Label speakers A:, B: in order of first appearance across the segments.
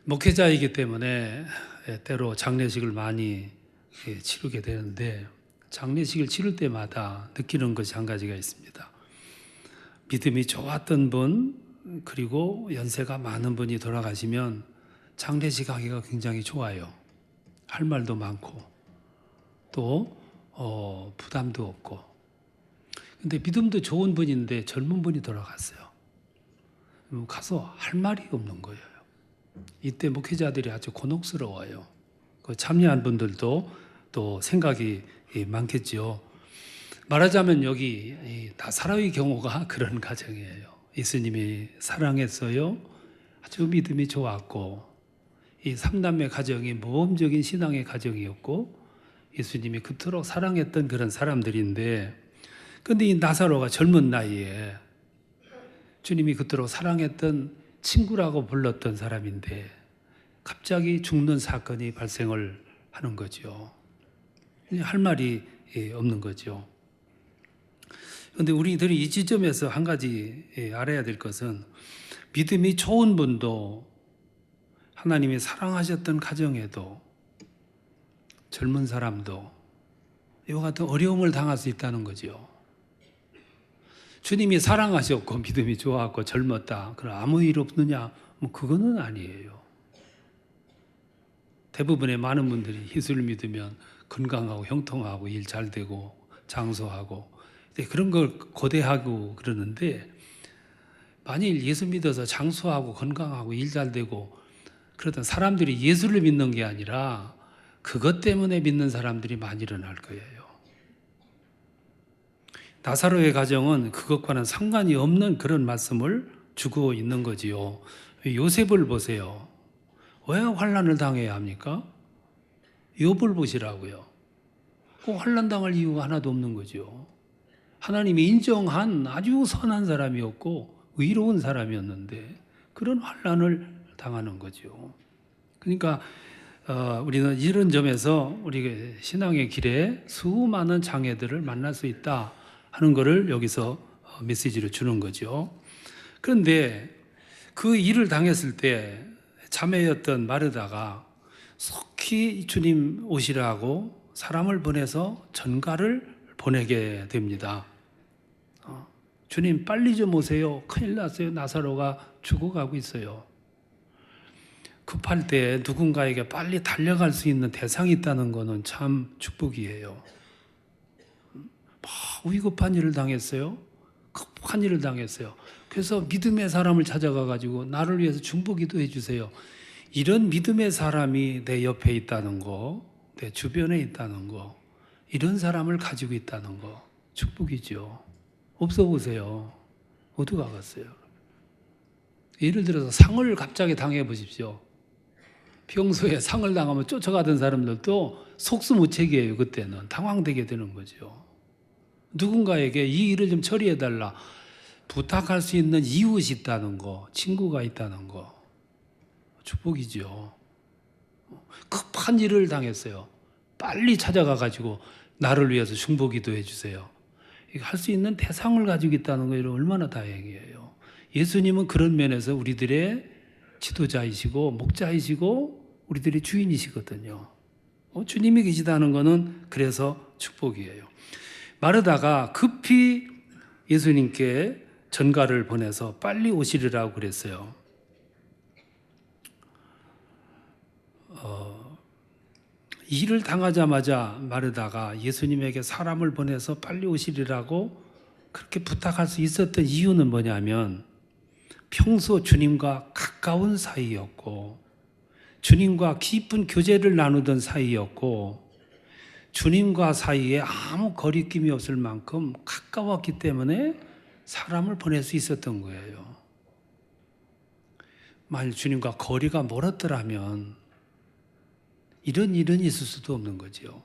A: 목회자이기 때문에 때로 장례식을 많이 치르게 되는데, 장례식을 치를 때마다 느끼는 것이 한 가지가 있습니다. 믿음이 좋았던 분, 그리고 연세가 많은 분이 돌아가시면 장례식 하기가 굉장히 좋아요. 할 말도 많고 또 부담도 없고. 근데 믿음도 좋은 분인데 젊은 분이 돌아갔어요. 가서 할 말이 없는 거예요. 이때 목회자들이 아주 곤혹스러워요. 그 참여한 분들도 또 생각이 많겠죠. 말하자면 여기 나사로의 경우가 그런 가정이에요. 예수님이 사랑했어요. 아주 믿음이 좋았고, 이 삼남매 가정이 모범적인 신앙의 가정이었고, 예수님이 그토록 사랑했던 그런 사람들인데, 근데 이 나사로가 젊은 나이에 주님이 그토록 사랑했던 친구라고 불렀던 사람인데 갑자기 죽는 사건이 발생을 하는 거죠. 할 말이 없는 거죠. 그런데 우리들이 이 지점에서 한 가지 알아야 될 것은, 믿음이 좋은 분도 하나님이 사랑하셨던 가정에도 젊은 사람도 이와 같은 어려움을 당할 수 있다는 거죠. 주님이 사랑하셨고 믿음이 좋았고 젊었다, 그럼 아무 일 없느냐? 그거는 아니에요. 대부분의 많은 분들이 예수를 믿으면 건강하고 형통하고 일 잘 되고 장수하고 그런 걸 고대하고 그러는데, 만일 예수 믿어서 장수하고 건강하고 일 잘 되고 그러던 사람들이 예수를 믿는 게 아니라 그것 때문에 믿는 사람들이 많이 일어날 거예요. 나사로의 가정은 그것과는 상관이 없는 그런 말씀을 주고 있는 거지요. 요셉을 보세요. 왜 환난을 당해야 합니까? 욥을 보시라고요. 꼭 환난 당할 이유가 하나도 없는 거죠. 하나님이 인정한 아주 선한 사람이었고 의로운 사람이었는데 그런 환난을 당하는 거죠. 그러니까 우리는 이런 점에서 우리 신앙의 길에 수많은 장애들을 만날 수 있다 하는 것을 여기서 메시지로 주는 거죠. 그런데 그 일을 당했을 때 자매였던 마르다가 속히 주님 오시라고 사람을 보내서 전가를 보내게 됩니다. 주님 빨리 좀 오세요. 큰일 났어요. 나사로가 죽어가고 있어요. 급할 때 누군가에게 빨리 달려갈 수 있는 대상이 있다는 것은 참 축복이에요. 위급한 일을 당했어요. 급한 일을 당했어요. 그래서 믿음의 사람을 찾아가 가지고 나를 위해서 중보기도 해주세요. 이런 믿음의 사람이 내 옆에 있다는 거, 내 주변에 있다는 거, 이런 사람을 가지고 있다는 거 축복이죠. 없어 보세요. 어디가 갔어요? 예를 들어서 상을 갑자기 당해 보십시오. 평소에 상을 당하면 쫓아가던 사람들도 속수무책이에요. 그때는 당황되게 되는 거죠. 누군가에게 이 일을 좀 처리해달라 부탁할 수 있는 이웃이 있다는 거, 친구가 있다는 거 축복이죠. 급한 일을 당했어요. 빨리 찾아가 가지고 나를 위해서 중보기도 해주세요. 할 수 있는 대상을 가지고 있다는 거 얼마나 다행이에요. 예수님은 그런 면에서 우리들의 지도자이시고 목자이시고 우리들의 주인이시거든요. 주님이 계시다는 것은 그래서 축복이에요. 마르다가 급히 예수님께 전가를 보내서 빨리 오시리라고 그랬어요. 일을 당하자마자 마르다가 예수님에게 사람을 보내서 빨리 오시리라고 그렇게 부탁할 수 있었던 이유는 뭐냐면, 평소 주님과 가까운 사이였고 주님과 깊은 교제를 나누던 사이였고 주님과 사이에 아무 거리낌이 없을 만큼 가까웠기 때문에 사람을 보낼 수 있었던 거예요. 만일 주님과 거리가 멀었더라면 이런 일은 있을 수도 없는 거죠.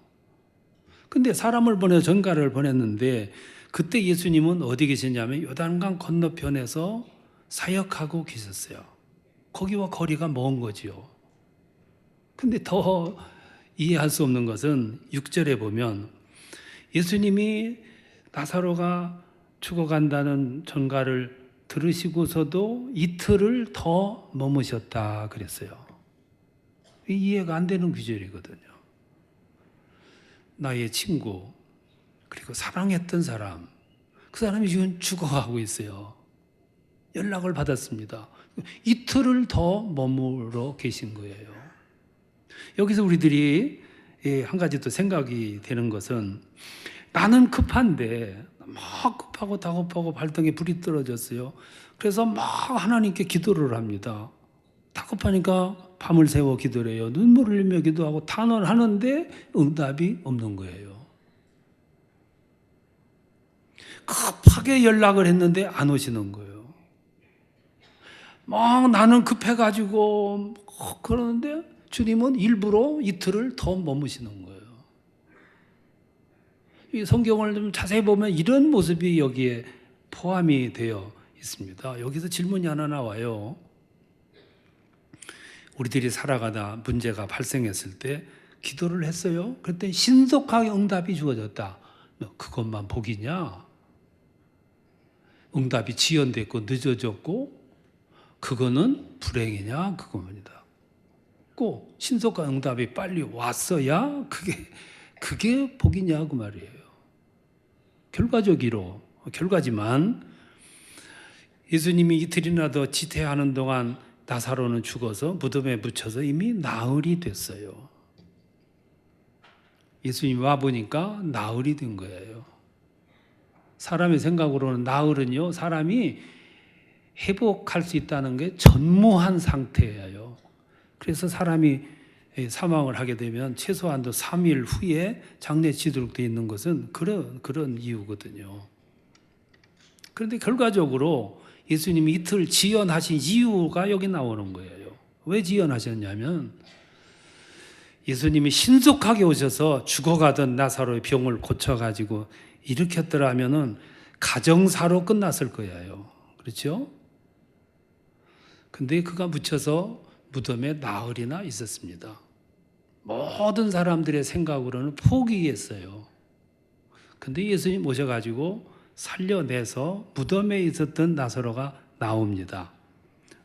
A: 근데 사람을 보내서 전가를 보냈는데 그때 예수님은 어디 계셨냐면 요단강 건너편에서 사역하고 계셨어요. 거기와 거리가 먼 거죠. 근데 더 이해할 수 없는 것은 6절에 보면 예수님이 나사로가 죽어간다는 전가를 들으시고서도 이틀을 더 머무셨다 그랬어요. 이해가 안 되는 구절이거든요. 나의 친구, 그리고 사랑했던 사람, 그 사람이 지금 죽어가고 있어요. 연락을 받았습니다. 이틀을 더 머물러 계신 거예요. 여기서 우리들이 한 가지 또 생각이 되는 것은, 나는 급한데 막 급하고 다급하고 발등에 불이 떨어졌어요. 그래서 막 하나님께 기도를 합니다. 다급하니까 밤을 새워 기도를 해요. 눈물을 흘리며 기도하고 탄원하는데 응답이 없는 거예요. 급하게 연락을 했는데 안 오시는 거예요. 막 나는 급해가지고 그러는데 주님은 일부러 이틀을 더 머무시는 거예요. 이 성경을 좀 자세히 보면 이런 모습이 여기에 포함이 되어 있습니다. 여기서 질문이 하나 나와요. 우리들이 살아가다 문제가 발생했을 때 기도를 했어요. 그랬더니 신속하게 응답이 주어졌다. 그것만 복이냐? 응답이 지연됐고 늦어졌고 그거는 불행이냐? 그겁니다. 꼭 신속한 응답이 빨리 왔어야 그게 복이냐 그 말이에요. 결과지만 예수님이 이틀이나 더 지태하는 동안 나사로는 죽어서 무덤에 묻혀서 이미 나흘이 됐어요. 예수님이 와보니까 나흘이 된 거예요. 사람의 생각으로는 나흘은요, 사람이 회복할 수 있다는 게 전무한 상태예요. 그래서 사람이 사망을 하게 되면 최소한도 3일 후에 장례 치도록 되어 있는 것은 그런 이유거든요. 그런데 결과적으로 예수님이 이틀 지연하신 이유가 여기 나오는 거예요. 왜 지연하셨냐면 예수님이 신속하게 오셔서 죽어가던 나사로의 병을 고쳐가지고 일으켰더라면은 가정사로 끝났을 거예요. 그렇죠? 근데 그가 묻혀서 무덤에 나흘이나 있었습니다. 모든 사람들의 생각으로는 포기했어요. 근데 예수님 오셔가지고 살려내서 무덤에 있었던 나사로가 나옵니다.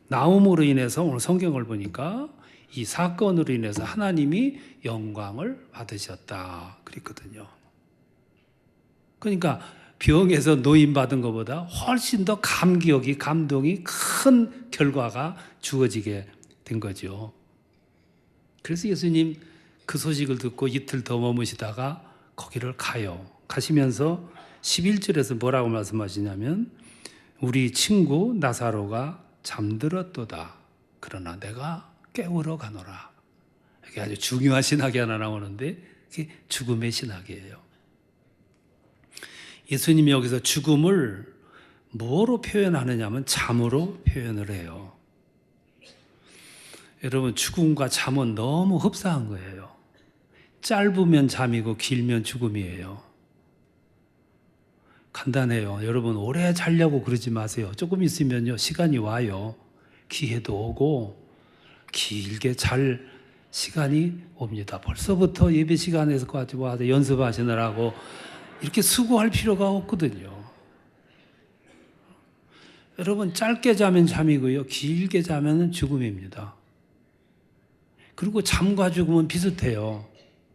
A: 나옴으로 인해서 오늘 성경을 보니까 이 사건으로 인해서 하나님이 영광을 받으셨다 그랬거든요. 그러니까 병에서 노임받은 것보다 훨씬 더 감동이 큰 결과가 주어지게 된 거죠. 그래서 예수님 그 소식을 듣고 이틀 더 머무시다가 거기를 가시면서 11절에서 뭐라고 말씀하시냐면 우리 친구 나사로가 잠들었도다. 그러나 내가 깨우러 가노라. 이게 아주 중요한 신학이 하나 나오는데 그게 죽음의 신학이에요. 예수님이 여기서 죽음을 뭐로 표현하느냐면 잠으로 표현을 해요. 여러분, 죽음과 잠은 너무 흡사한 거예요. 짧으면 잠이고 길면 죽음이에요. 간단해요. 여러분, 오래 자려고 그러지 마세요. 조금 있으면요, 시간이 와요. 기회도 오고 길게 잘 시간이 옵니다. 벌써부터 예배 시간에서 와서 연습하시느라고 이렇게 수고할 필요가 없거든요. 여러분, 짧게 자면 잠이고요, 길게 자면 죽음입니다. 그리고 잠과 죽음은 비슷해요.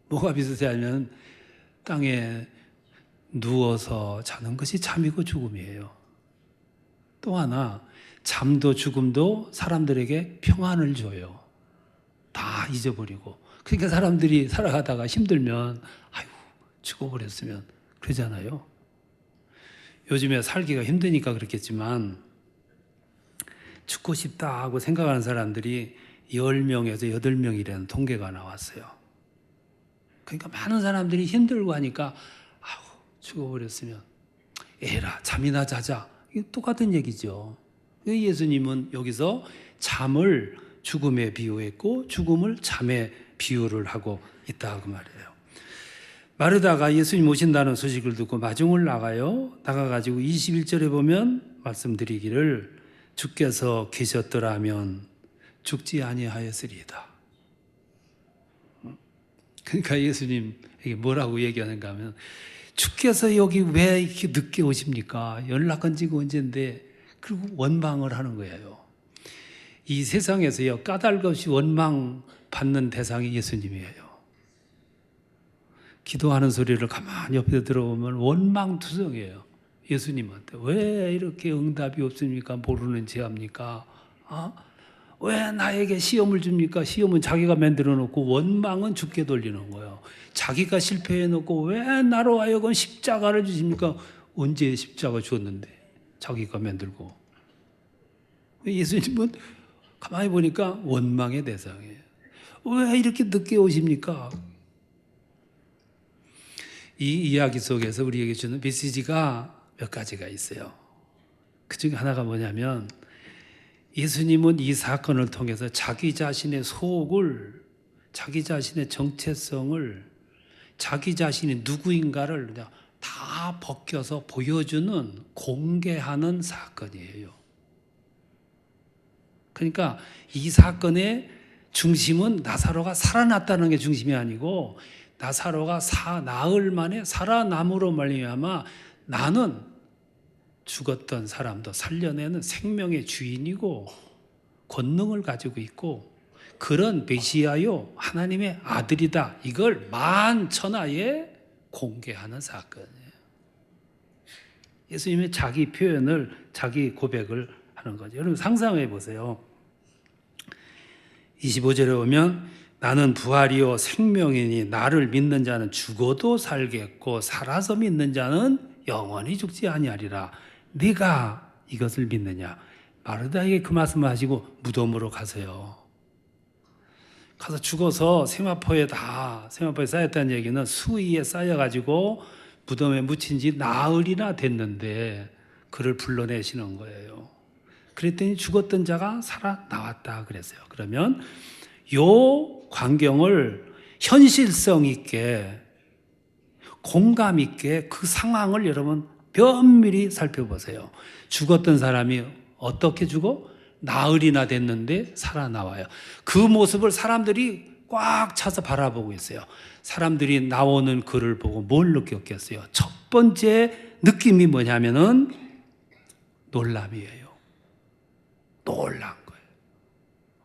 A: 뭐가 비슷하냐면 땅에 누워서 자는 것이 잠이고 죽음이에요. 또 하나, 잠도 죽음도 사람들에게 평안을 줘요. 다 잊어버리고. 그러니까 사람들이 살아가다가 힘들면 아이고 죽어버렸으면 그러잖아요. 요즘에 살기가 힘드니까 그렇겠지만 죽고 싶다 하고 생각하는 사람들이 10명에서 8명이라는 통계가 나왔어요. 그러니까 많은 사람들이 힘들고 하니까 아우 죽어버렸으면 에라 잠이나 자자. 이게 똑같은 얘기죠. 예수님은 여기서 잠을 죽음에 비유했고 죽음을 잠에 비유를 하고 있다 그 말이에요. 마르다가 예수님 오신다는 소식을 듣고 마중을 나가가지고 21절에 보면 말씀드리기를 주께서 계셨더라면 죽지 아니하였으리이다. 그러니까 예수님에게 뭐라고 얘기하는가 하면 주께서 여기 왜 이렇게 늦게 오십니까? 연락한 지가 언젠데. 그리고 원망을 하는 거예요. 이 세상에서요, 까닭 없이 원망 받는 대상이 예수님이에요. 기도하는 소리를 가만히 옆에 들어보면 원망투성이에요. 예수님한테 왜 이렇게 응답이 없습니까? 모르는 죄합니까? 왜 나에게 시험을 줍니까? 시험은 자기가 만들어 놓고 원망은 주께 돌리는 거예요. 자기가 실패해 놓고 왜 나로 하여금 십자가를 주십니까? 언제 십자가 주었는데 자기가 만들고. 예수님은 가만히 보니까 원망의 대상이에요. 왜 이렇게 늦게 오십니까? 이 이야기 속에서 우리에게 주는 메시지가 몇 가지가 있어요. 그 중에 하나가 뭐냐면 예수님은 이 사건을 통해서 자기 자신의 속을, 자기 자신의 정체성을, 자기 자신이 누구인가를 그냥 다 벗겨서 보여주는, 공개하는 사건이에요. 그러니까 이 사건의 중심은 나사로가 살아났다는 게 중심이 아니고 나사로가 나흘 만에 살아남으로 말미암아 나는 죽었던 사람도 살려내는 생명의 주인이고 권능을 가지고 있고 그런 메시아요 하나님의 아들이다. 이걸 만천하에 공개하는 사건이에요. 예수님의 자기 표현을, 자기 고백을 하는 거죠. 여러분 상상해 보세요. 25절에 오면 나는 부활이요 생명이니 나를 믿는 자는 죽어도 살겠고 살아서 믿는 자는 영원히 죽지 아니하리라. 네가 이것을 믿느냐? 마르다에게 그 말씀을 하시고 무덤으로 가세요. 가서 죽어서 세마포에 쌓였다는 얘기는 수위에 쌓여가지고 무덤에 묻힌 지 나흘이나 됐는데 그를 불러내시는 거예요. 그랬더니 죽었던 자가 살아나왔다 그랬어요. 그러면 요 광경을 현실성 있게 공감 있게 그 상황을 여러분 면밀히 살펴보세요. 죽었던 사람이 어떻게 죽어? 나흘이나 됐는데 살아나와요. 그 모습을 사람들이 꽉 차서 바라보고 있어요. 사람들이 나오는 그를 보고 뭘 느꼈겠어요? 첫 번째 느낌이 뭐냐면은 놀람이에요. 놀란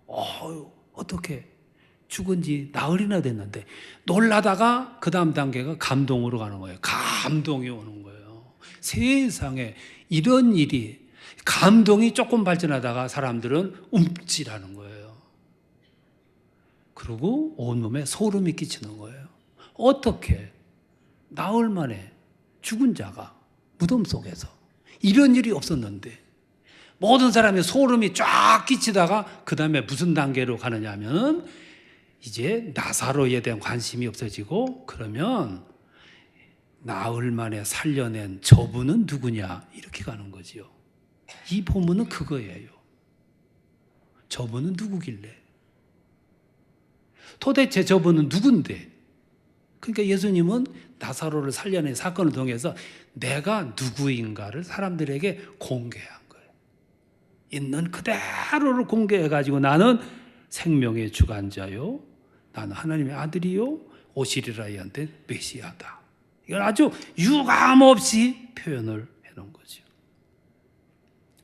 A: 거예요. 어떻게 죽은 지 나흘이나 됐는데 놀라다가 그 다음 단계가 감동으로 가는 거예요. 감동이 오는 거예요. 세상에 이런 일이 감동이 조금 발전하다가 사람들은 움찔하는 거예요. 그리고 온몸에 소름이 끼치는 거예요. 어떻게 나흘 만에 죽은 자가 무덤 속에서 이런 일이 없었는데 모든 사람이 소름이 쫙 끼치다가 그 다음에 무슨 단계로 가느냐 하면 이제 나사로에 대한 관심이 없어지고 그러면 나흘 만에 살려낸 저분은 누구냐 이렇게 가는 거지요. 이 본문은 그거예요. 저분은 누구길래? 도대체 저분은 누군데? 그러니까 예수님은 나사로를 살려낸 사건을 통해서 내가 누구인가를 사람들에게 공개한 거예요. 있는 그대로를 공개해가지고 나는 생명의 주관자요, 나는 하나님의 아들이요, 오시리라 이한테 메시아다. 이걸 아주 유감없이 표현을 해놓은 거죠.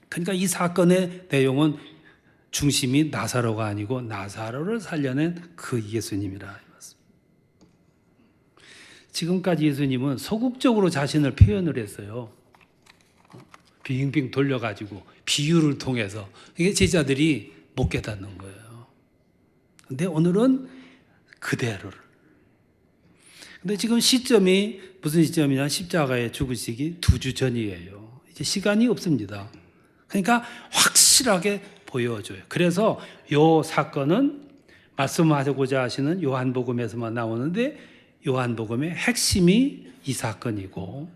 A: 그러니까 이 사건의 내용은 중심이 나사로가 아니고 나사로를 살려낸 그 예수님이라. 지금까지 예수님은 소극적으로 자신을 표현을 했어요. 빙빙 돌려가지고 비유를 통해서. 이게 제자들이 못 깨닫는 거예요. 근데 오늘은 그대로를. 근데 지금 시점이 무슨 시점이냐? 십자가에 죽으시기 2주 전이에요. 이제 시간이 없습니다. 그러니까 확실하게 보여줘요. 그래서 이 사건은 말씀하고자 하시는 요한복음에서만 나오는데 요한복음의 핵심이 이 사건이고,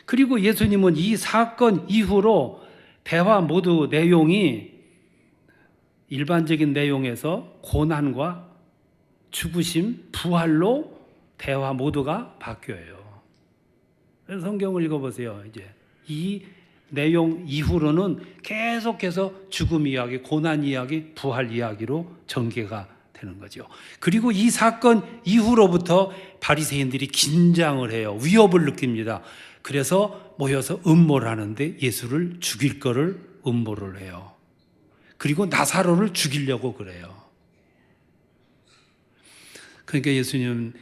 A: 그리고 예수님은 이 사건 이후로 대화 모두 내용이 일반적인 내용에서 고난과 죽으심, 부활로 대화 모두가 바뀌어요. 그래서 성경을 읽어보세요. 이제 이 내용 이후로는 계속해서 죽음 이야기, 고난 이야기, 부활 이야기로 전개가 되는 거죠. 그리고 이 사건 이후로부터 바리새인들이 긴장을 해요. 위협을 느낍니다. 그래서 모여서 음모를 하는데 예수를 죽일 거를 음모를 해요. 그리고 나사로를 죽이려고 그래요. 그러니까 예수님은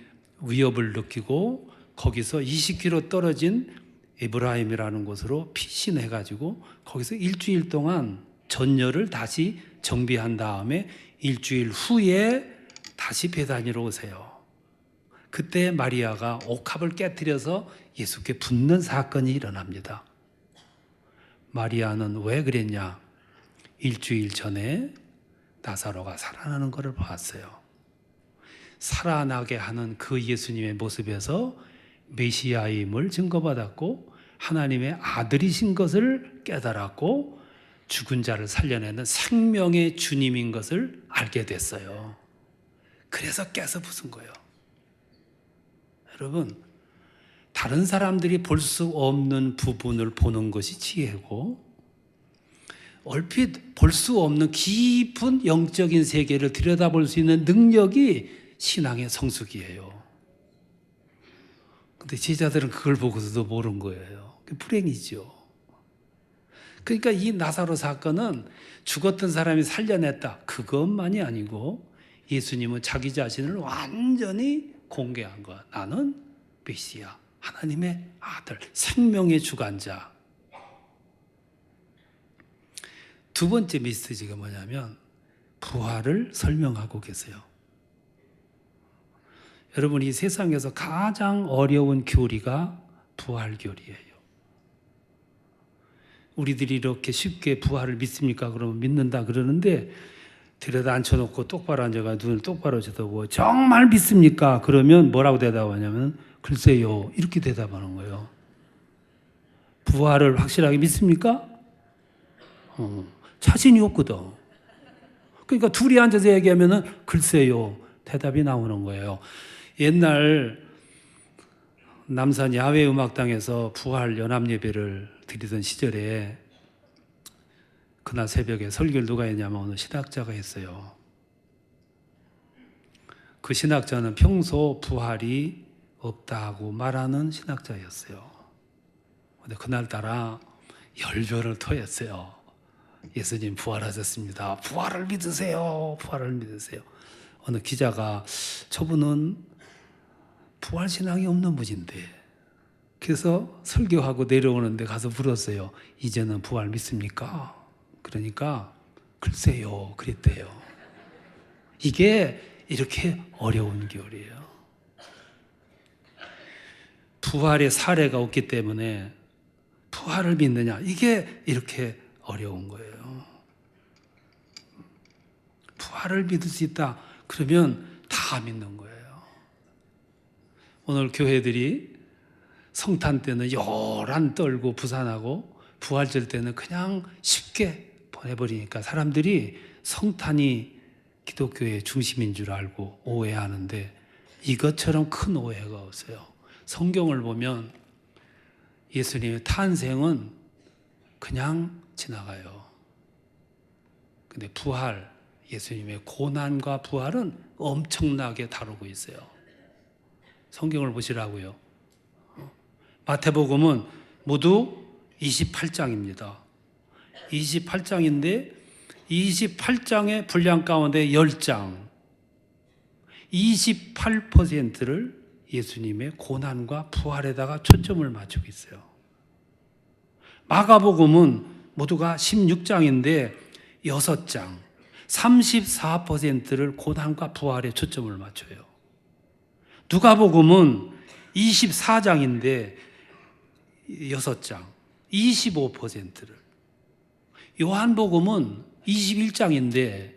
A: 위협을 느끼고 거기서 20km 떨어진 에브라임이라는 곳으로 피신해가지고 거기서 일주일 동안 전열을 다시 정비한 다음에 일주일 후에 다시 베다니로 오세요. 그때 마리아가 옥합을 깨뜨려서 예수께 붓는 사건이 일어납니다. 마리아는 왜 그랬냐? 일주일 전에 나사로가 살아나는 것을 봤어요. 살아나게 하는 그 예수님의 모습에서 메시아임을 증거받았고 하나님의 아들이신 것을 깨달았고 죽은 자를 살려내는 생명의 주님인 것을 알게 됐어요. 그래서 깨서 부순 거예요. 여러분, 다른 사람들이 볼 수 없는 부분을 보는 것이 지혜고 얼핏 볼 수 없는 깊은 영적인 세계를 들여다볼 수 있는 능력이 신앙의 성숙이에요. 근데 제자들은 그걸 보고서도 모르는 거예요. 불행이죠. 그러니까 이 나사로 사건은 죽었던 사람이 살려냈다, 그것만이 아니고 예수님은 자기 자신을 완전히 공개한 거야. 나는 메시아, 하나님의 아들, 생명의 주관자. 두 번째 메시지가 뭐냐면 부활을 설명하고 계세요. 여러분, 이 세상에서 가장 어려운 교리가 부활교리예요. 우리들이 이렇게 쉽게 부활을 믿습니까? 그러면 믿는다 그러는데 들여다 앉혀놓고 똑바로 앉아가 눈을 똑바로 쳐다보고 정말 믿습니까? 그러면 뭐라고 대답하냐면 글쎄요, 이렇게 대답하는 거예요. 부활을 확실하게 믿습니까? 자신이 없거든. 그러니까 둘이 앉아서 얘기하면은 글쎄요, 대답이 나오는 거예요. 옛날 남산 야외음악당에서 부활 연합예배를 드리던 시절에 그날 새벽에 설교를 누가 했냐면 어느 신학자가 했어요. 그 신학자는 평소 부활이 없다고 말하는 신학자였어요. 근데 그날따라 열변을 토했어요. 예수님 부활하셨습니다. 부활을 믿으세요. 부활을 믿으세요. 어느 기자가 저분은 부활신앙이 없는 분인데, 그래서 설교하고 내려오는데 가서 물었어요. 이제는 부활 믿습니까? 그러니까 글쎄요, 그랬대요. 이게 이렇게 어려운 교리예요. 부활의 사례가 없기 때문에 부활을 믿느냐, 이게 이렇게 어려운 거예요. 부활을 믿을 수 있다 그러면 다 믿는 거예요. 오늘 교회들이 성탄 때는 요란 떨고 부산하고 부활절 때는 그냥 쉽게 보내버리니까 사람들이 성탄이 기독교의 중심인 줄 알고 오해하는데 이것처럼 큰 오해가 없어요. 성경을 보면 예수님의 탄생은 그냥 지나가요. 근데 부활, 예수님의 고난과 부활은 엄청나게 다루고 있어요. 성경을 보시라고요. 마태복음은 모두 28장입니다. 28장인데 28장의 분량 가운데 10장, 28%를 예수님의 고난과 부활에다가 초점을 맞추고 있어요. 마가복음은 모두가 16장인데 6장, 34%를 고난과 부활에 초점을 맞춰요. 누가복음은 24장인데 6장, 25%를. 요한복음은 21장인데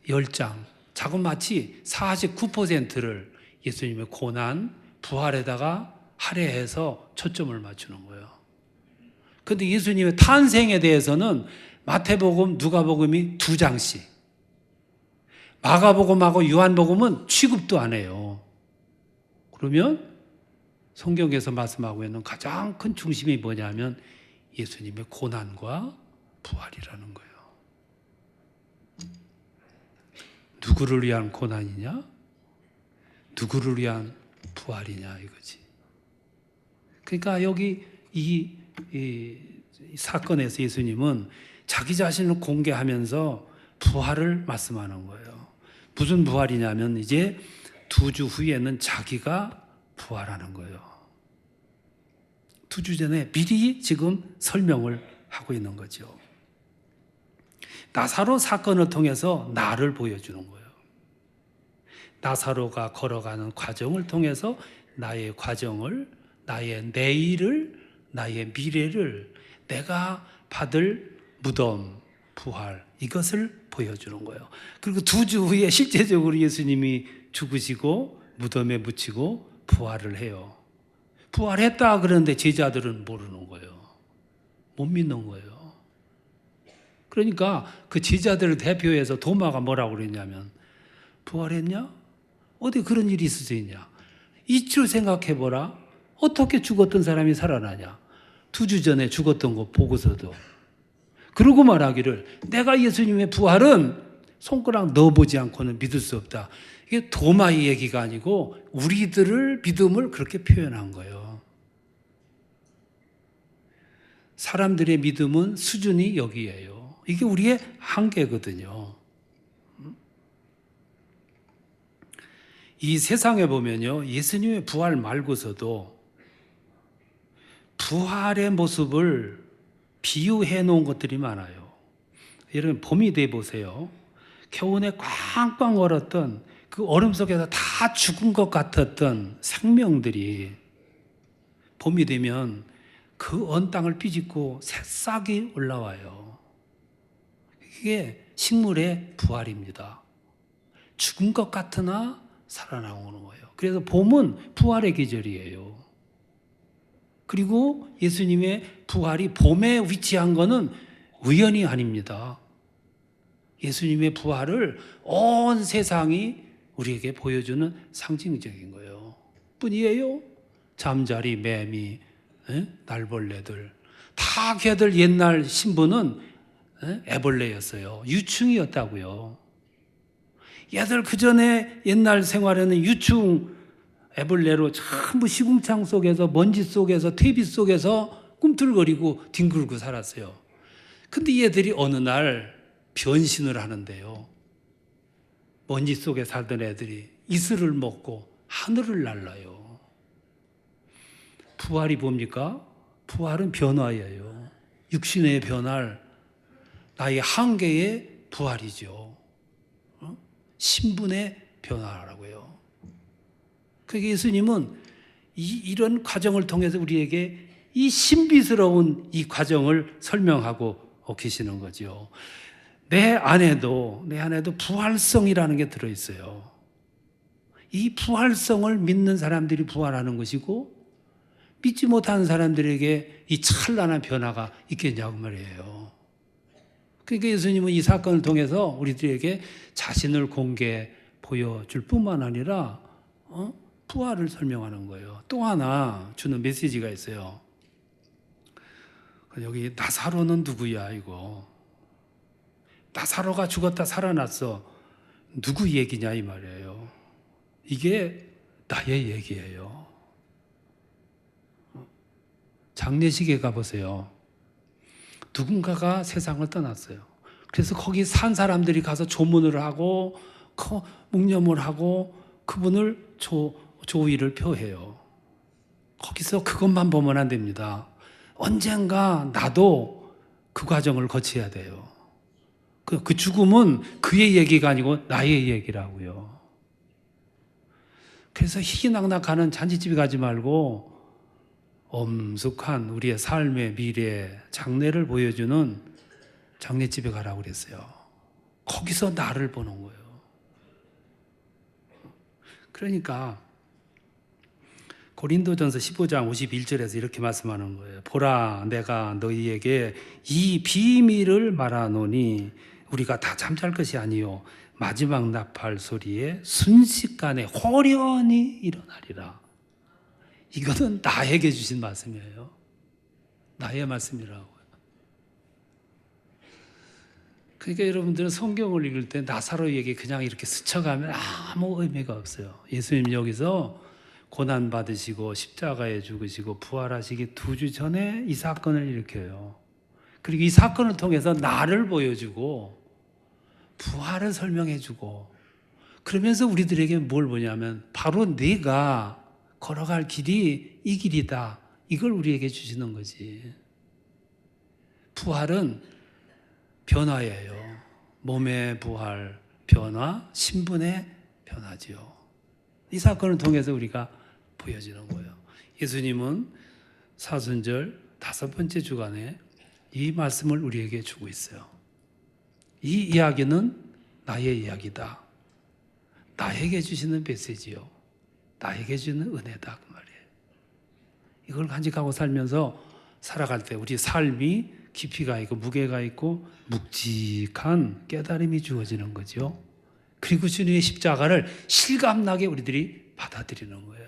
A: 10장, 자그마치 49%를 예수님의 고난, 부활에다가 할애해서 초점을 맞추는 거예요. 그런데 예수님의 탄생에 대해서는 마태복음, 누가복음이 2장씩, 마가복음하고 요한복음은 취급도 안 해요. 그러면 성경에서 말씀하고 있는 가장 큰 중심이 뭐냐면 예수님의 고난과 부활이라는 거예요. 누구를 위한 고난이냐? 누구를 위한 부활이냐 이거지. 그러니까 여기 이 사건에서 예수님은 자기 자신을 공개하면서 부활을 말씀하는 거예요. 무슨 부활이냐면 이제 두 주 후에는 자기가 부활하는 거예요. 2주 전에 미리 지금 설명을 하고 있는 거죠. 나사로 사건을 통해서 나를 보여주는 거예요. 나사로가 걸어가는 과정을 통해서 나의 과정을, 나의 내일을, 나의 미래를, 내가 받을 무덤, 부활, 이것을 보여주는 거예요. 그리고 2주 후에 실제적으로 예수님이 죽으시고 무덤에 묻히고 부활을 해요. 부활했다 그러는데 제자들은 모르는 거예요. 못 믿는 거예요. 그러니까 그 제자들을 대표해서 도마가 뭐라고 그랬냐면, 부활했냐? 어디 그런 일이 있을 수 있냐? 이치로 생각해보라. 어떻게 죽었던 사람이 살아나냐? 2주 전에 죽었던 거 보고서도. 그러고 말하기를, 내가 예수님의 부활은 손가락 넣어보지 않고는 믿을 수 없다. 이게 도마의 얘기가 아니고 우리들을 믿음을 그렇게 표현한 거예요. 사람들의 믿음은 수준이 여기예요. 이게 우리의 한계거든요. 이 세상에 보면요, 예수님의 부활 말고서도 부활의 모습을 비유해 놓은 것들이 많아요. 여러분, 봄이 돼 보세요. 겨우내 꽝꽝 얼었던 그 얼음 속에서 다 죽은 것 같았던 생명들이 봄이 되면 그 언 땅을 비집고 새싹이 올라와요. 이게 식물의 부활입니다. 죽은 것 같으나 살아나오는 거예요. 그래서 봄은 부활의 계절이에요. 그리고 예수님의 부활이 봄에 위치한 것은 우연이 아닙니다. 예수님의 부활을 온 세상이 우리에게 보여주는 상징적인 거예요. 뿐이에요. 잠자리, 매미, 날벌레들 다 걔들 옛날 신부는 애벌레였어요. 유충이었다고요. 얘들 그 전에 옛날 생활에는 유충 애벌레로 전부 시궁창 속에서 먼지 속에서 퇴비 속에서 꿈틀거리고 뒹굴고 살았어요. 근데 얘들이 어느 날 변신을 하는데요. 먼지 속에 살던 애들이 이슬을 먹고 하늘을 날라요. 부활이 뭡니까? 부활은 변화예요. 육신의 변화, 나의 한계의 부활이죠. 신분의 변화라고요. 그러니까 예수님은 이런 과정을 통해서 우리에게 이 신비스러운 이 과정을 설명하고 계시는 거죠. 내 안에도 부활성이라는 게 들어있어요. 이 부활성을 믿는 사람들이 부활하는 것이고, 믿지 못하는 사람들에게 이 찬란한 변화가 있겠냐고 말이에요. 그러니까 예수님은 이 사건을 통해서 우리들에게 자신을 공개 보여줄 뿐만 아니라 부활을 설명하는 거예요. 또 하나 주는 메시지가 있어요. 여기 나사로는 누구야 이거. 나사로가 죽었다 살아났어. 누구 얘기냐 이 말이에요. 이게 나의 얘기예요. 장례식에 가보세요. 누군가가 세상을 떠났어요. 그래서 거기 산 사람들이 가서 조문을 하고 묵념을 하고 그분을 조의를 표해요. 거기서 그것만 보면 안 됩니다. 언젠가 나도 그 과정을 거쳐야 돼요. 그 죽음은 그의 얘기가 아니고 나의 얘기라고요. 그래서 희희낙낙하는 잔치집에 가지 말고 엄숙한 우리의 삶의 미래, 장래를 보여주는 장례집에 가라고 그랬어요. 거기서 나를 보는 거예요. 그러니까 고린도전서 15장 51절에서 이렇게 말씀하는 거예요. 보라, 내가 너희에게 이 비밀을 말하노니 우리가 다 잠잘 것이 아니요 마지막 나팔 소리에 순식간에 호련히 일어나리라. 이거는 나에게 주신 말씀이에요. 나의 말씀이라고요. 그러니까 여러분들은 성경을 읽을 때 나사로 얘기 그냥 이렇게 스쳐가면 아무 의미가 없어요. 예수님 여기서 고난받으시고 십자가에 죽으시고 부활하시기 2주 전에 이 사건을 일으켜요. 그리고 이 사건을 통해서 나를 보여주고 부활을 설명해주고 그러면서 우리들에게 뭘 보냐면 바로 네가 걸어갈 길이 이 길이다. 이걸 우리에게 주시는 거지. 부활은 변화예요. 몸의 부활, 변화, 신분의 변화지요. 이 사건을 통해서 우리가 보여지는 거예요. 예수님은 사순절 5번째 주간에 이 말씀을 우리에게 주고 있어요. 이 이야기는 나의 이야기다. 나에게 주시는 메시지요. 나에게 주는 은혜다. 그 말이에요. 이걸 간직하고 살면서 살아갈 때 우리 삶이 깊이가 있고 무게가 있고 묵직한 깨달음이 주어지는 거죠. 그리고 주님의 십자가를 실감나게 우리들이 받아들이는 거예요.